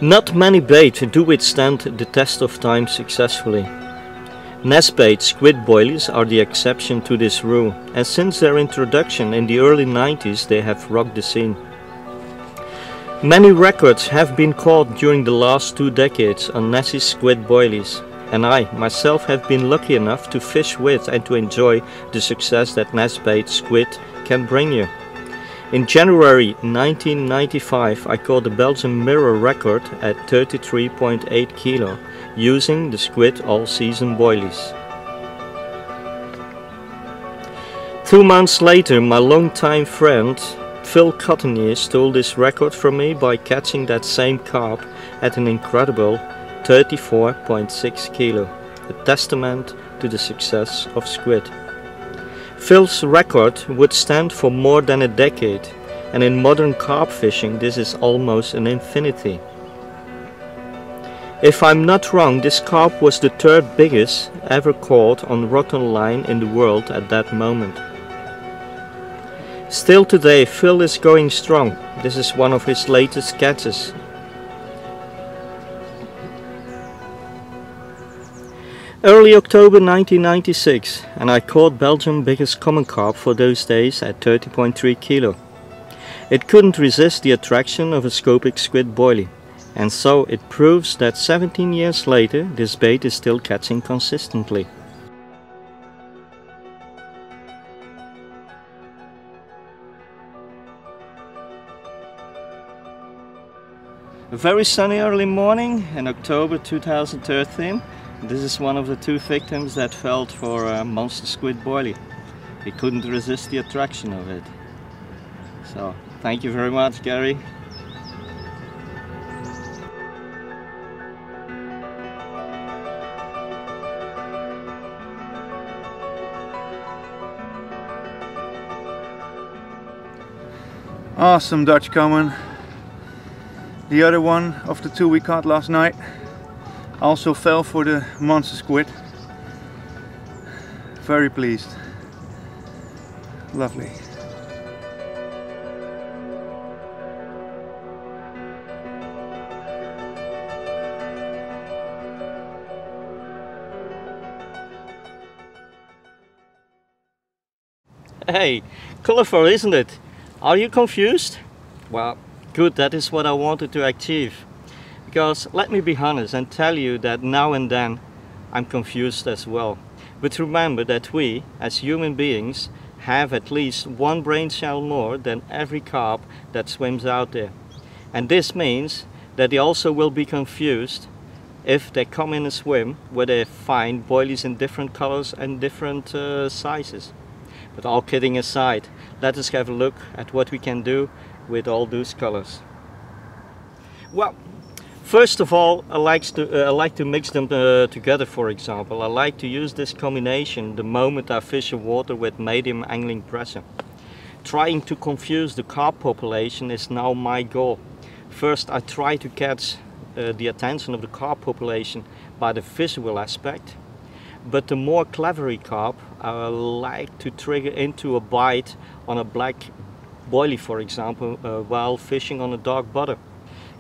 Not many bait do withstand the test of time successfully. Nash Bait Squid Boilies are the exception to this rule, and since their introduction in the early 90s they have rocked the scene. Many records have been caught during the last 2 decades on Nash Squid Boilies, and I myself have been lucky enough to fish with and to enjoy the success that Nash Bait Squid can bring you. In January 1995 I caught the Belgian mirror record at 33.8 kilo using the squid all-season boilies. 2 months later my long-time friend Phil Cottonier stole this record from me by catching that same carp at an incredible 34.6 kilo, a testament to the success of squid. Phil's record would stand for more than a decade, and in modern carp fishing this is almost an infinity. If I'm not wrong, this carp was the 3rd biggest ever caught on rotten line in the world at that moment. Still today Phil is going strong. This is one of his latest catches. Early October 1996 and I caught Belgium's biggest common carp for those days at 30.3 kilo. It couldn't resist the attraction of a scopic squid boilie, and so it proves that 17 years later this bait is still catching consistently. A very sunny early morning in October 2013. This is one of the 2 victims that fell for a monster squid boilie. He couldn't resist the attraction of it. So, thank you very much, Gary. Awesome Dutch common. The other one of the 2 we caught last night also fell for the monster squid. Very pleased. Lovely. Hey, colorful, isn't it? Are you confused? Well, good, that is what I wanted to achieve. Because let me be honest and tell you that now and then I'm confused as well. But remember that we, as human beings, have at least 1 brain cell more than every carp that swims out there. And this means that they also will be confused if they come in a swim where they find boilies in different colors and different sizes. But all kidding aside, let us have a look at what we can do with all those colors. Well, first of all, I like to mix them together. For example, I like to use this combination the moment I fish a water with medium angling pressure. Trying to confuse the carp population is now my goal. First, I try to catch the attention of the carp population by the visual aspect. But the more clever carp, I like to trigger into a bite on a black boilie, for example, while fishing on a dark butter.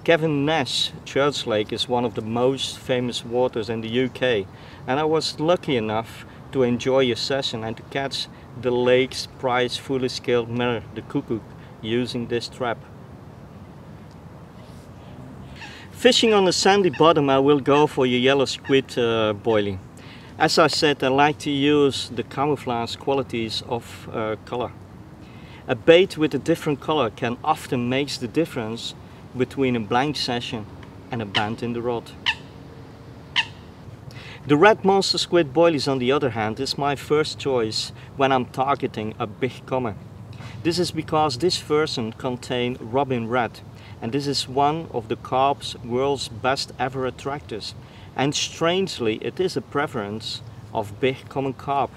Kevin Nash Church Lake is one of the most famous waters in the UK, and I was lucky enough to enjoy a session and to catch the lake's prized fully scaled mirror, the cuckoo, using this trap. Fishing on a sandy bottom, I will go for your yellow squid boilie. As I said, I like to use the camouflage qualities of color. A bait with a different color can often make the difference between a blank session and a bend in the rod. The red monster squid boilies, on the other hand, is my first choice when I'm targeting a big common. This is because this version contains robin red, and this is one of the carp's world's best ever attractors, and strangely it is a preference of big common carp.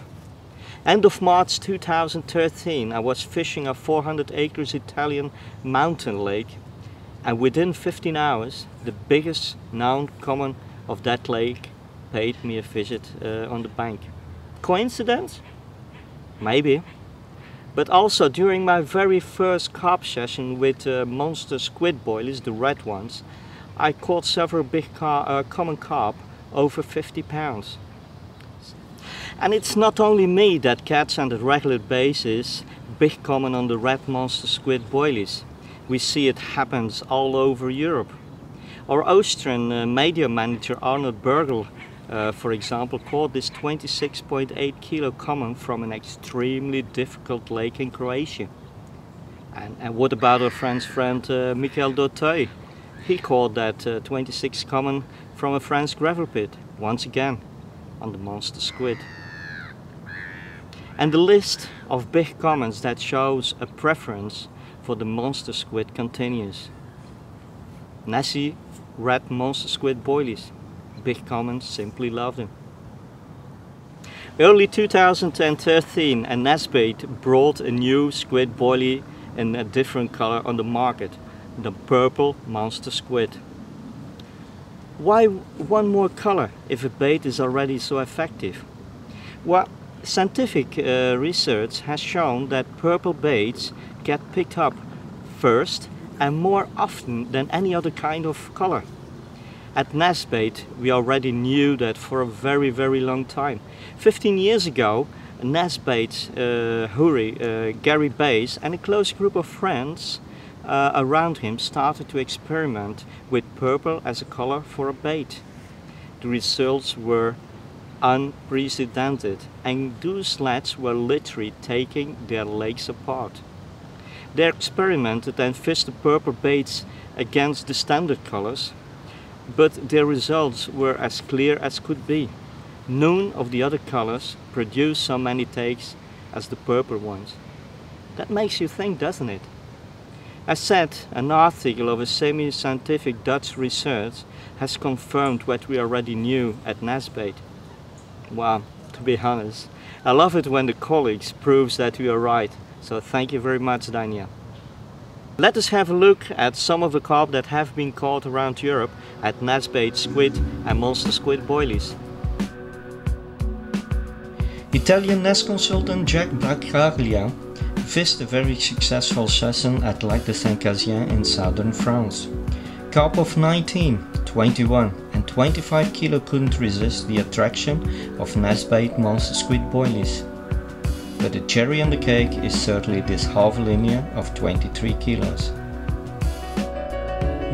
End of March 2013 I was fishing a 400 acres Italian mountain lake, and within 15 hours the biggest known common of that lake paid me a visit on the bank. Coincidence? Maybe. But also during my very first carp session with monster squid boilies, the red ones, I caught several big common carp over 50 pounds. And it's not only me that catches on a regular basis big common on the red monster squid boilies. We see it happens all over Europe. Our Austrian media manager Arnold Bergel, for example, caught this 26.8 kilo common from an extremely difficult lake in Croatia. And what about our French friend Michael Dauteuil? He caught that 26 common from a French gravel pit, once again on the monster squid. And the list of big commons that shows a preference for the monster squid continues. Nasty red monster squid boilies. Big commons simply love them. Early 2013, a Nash Bait brought a new squid boilie in a different color on the market, the purple monster squid. Why one more color if a bait is already so effective? Well, scientific research has shown that purple baits get picked up first and more often than any other kind of color. At Nash Bait we already knew that for a very long time. 15 years ago, Nash Bait's Gary Bays and a close group of friends around him started to experiment with purple as a color for a bait. The results were unprecedented, and those lads were literally taking their legs apart. They experimented and fished the purple baits against the standard colors, but their results were as clear as could be. None of the other colors produced so many takes as the purple ones. That makes you think, doesn't it? As said, an article of a semi-scientific Dutch research has confirmed what we already knew at Nash Bait. Well, to be honest, I love it when the colleagues proves that we are right, so thank you very much, Daniel. Let us have a look at some of the carp that have been caught around Europe at Nash Bait Squid and monster squid boilies. Italian nest consultant Jack Bracaglia fished a very successful season at Lac de Saint-Casien in southern France. Carp of 19, 21 and 25 kilo couldn't resist the attraction of Nash Bait monster squid boilies. But the cherry on the cake is certainly this half linear of 23 kilos.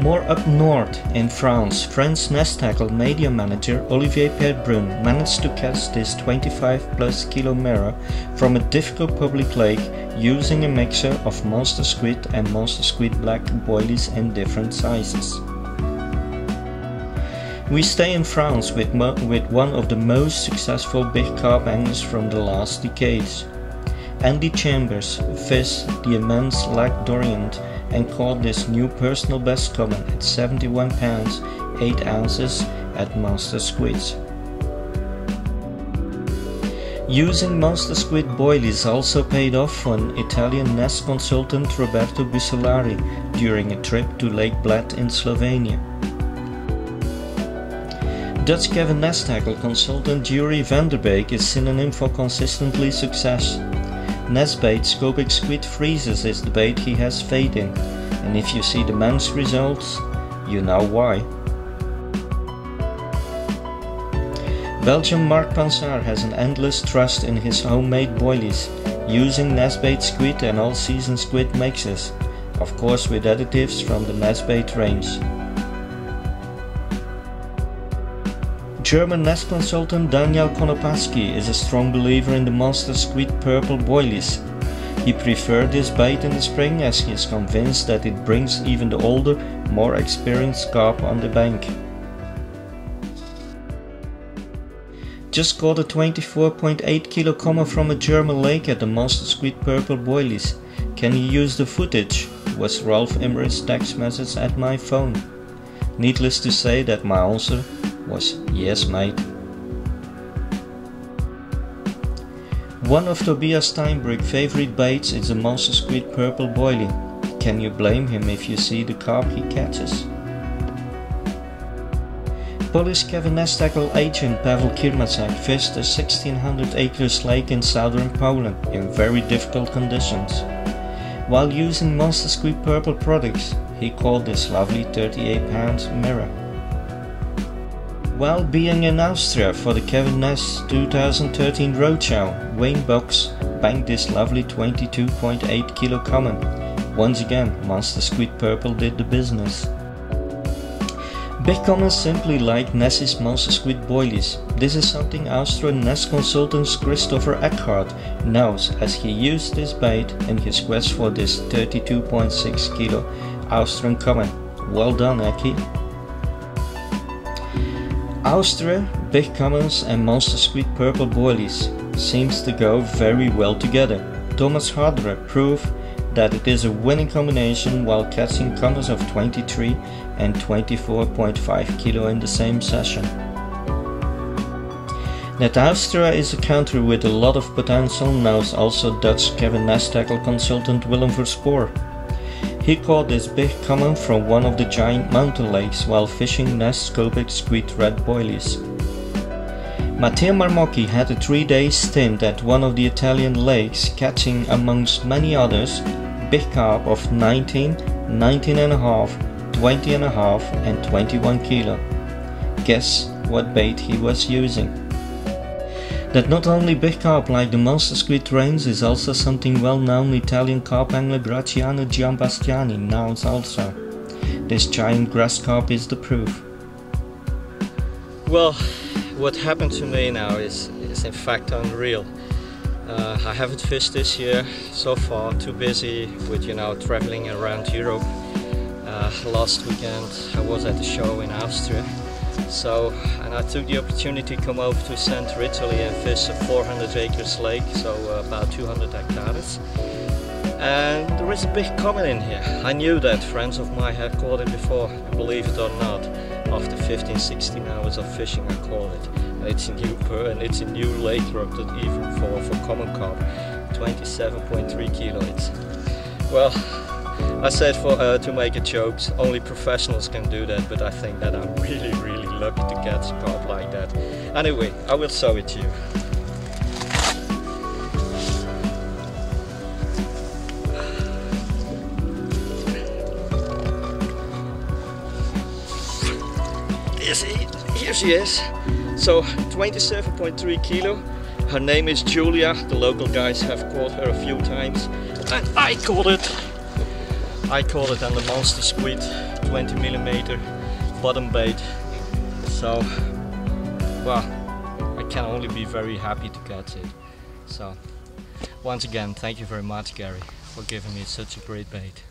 More up north in France, French nest tackle media manager Olivier Perbrun managed to catch this 25 plus kilo mirror from a difficult public lake using a mixture of monster squid and monster squid black boilies in different sizes. We stay in France with one of the most successful big carp anglers from the last decades. Andy Chambers fished the immense Lac d'Orient and caught this new personal best common at 71 pounds 8 ounces at monster squids. Using monster squid boilies also paid off for an Italian nest consultant Roberto Bussolari during a trip to Lake Bled in Slovenia. Dutch Kevin nest tackle consultant Yuri Vanderbeek is synonym for consistently success. Nash Bait Scopic Squid Freezes is the bait he has faith in, and if you see the man's results, you know why. Belgian Mark Pansard has an endless trust in his homemade boilies, using Nash Bait Squid and all-season squid mixes, of course with additives from the Nash Bait range. German nest consultant Daniel Konopaski is a strong believer in the monster squid purple boilies. He preferred this bait in the spring as he is convinced that it brings even the older, more experienced carp on the bank. Just caught a 24.8 kilo common from a German lake at the monster squid purple boilies. Can you use the footage? Was Ralph Emmerich's text message at my phone. Needless to say that my answer was yes mate. One of Tobias Steinbrück's favorite baits is the monster squid purple boilie. Can you blame him if you see the carp he catches? Polish Kevin nest tackle agent Pavel Kirmacek fished a 1600 acres lake in southern Poland in very difficult conditions. While using monster squid purple products, He called this lovely 38-pound mirror. While being in Austria for the Kevin Nash 2013 Roadshow, Wayne Box banked this lovely 22.8 kilo common. Once again, Monster Squid Purple did the business. Big commons simply like Nash's Monster Squid boilies. This is something Austrian Nash consultant Christopher Eckhart knows, as he used this bait in his quest for this 32.6 kilo Austrian common. Well done, Eckie. Austria, big commons and Monster Squid Purple boilies seems to go very well together. Thomas Hardre proved that it is a winning combination while catching commons of 23 and 24.5 kilo in the same session. That Austria is a country with a lot of potential knows also Dutch Kevin Nash tackle consultant Willem Verspoor. He caught this big common from one of the giant mountain lakes while fishing Nash scopic squid red boilies. Matteo Marmocchi had a 3-day stint at one of the Italian lakes, catching amongst many others big carp of 19, 19.5, 20.5 and 21 kilo. Guess what bait he was using? That not only big carp like the Monster Squid Range is also something well-known Italian carp angler Graziano Giambastiani knows also. This giant grass carp is the proof. Well, what happened to me now is in fact unreal. I haven't fished this year so far, too busy with traveling around Europe. Last weekend I was at the show in Austria, and I took the opportunity to come over to central Italy and fish a 400 acres lake, so about 200 hectares. And there is a big common in here. I knew that friends of mine had caught it before, and believe it or not, after 15-16 hours of fishing I caught it. And it's a new pearl and it's a new lake erupted even for common carp. 27.3 kilo. Well, I said to make a joke, only professionals can do that, but I think that I'm really lucky to catch a carp like that. Anyway, I will show it to you. Here she is. So 27.3 kilo. Her name is Julia. The local guys have caught her a few times, and I caught it. I caught it on the Monster Squid 20mm bottom bait. So, well, I can only be very happy to catch it. So, once again, thank you very much, Gary, for giving me such a great bait.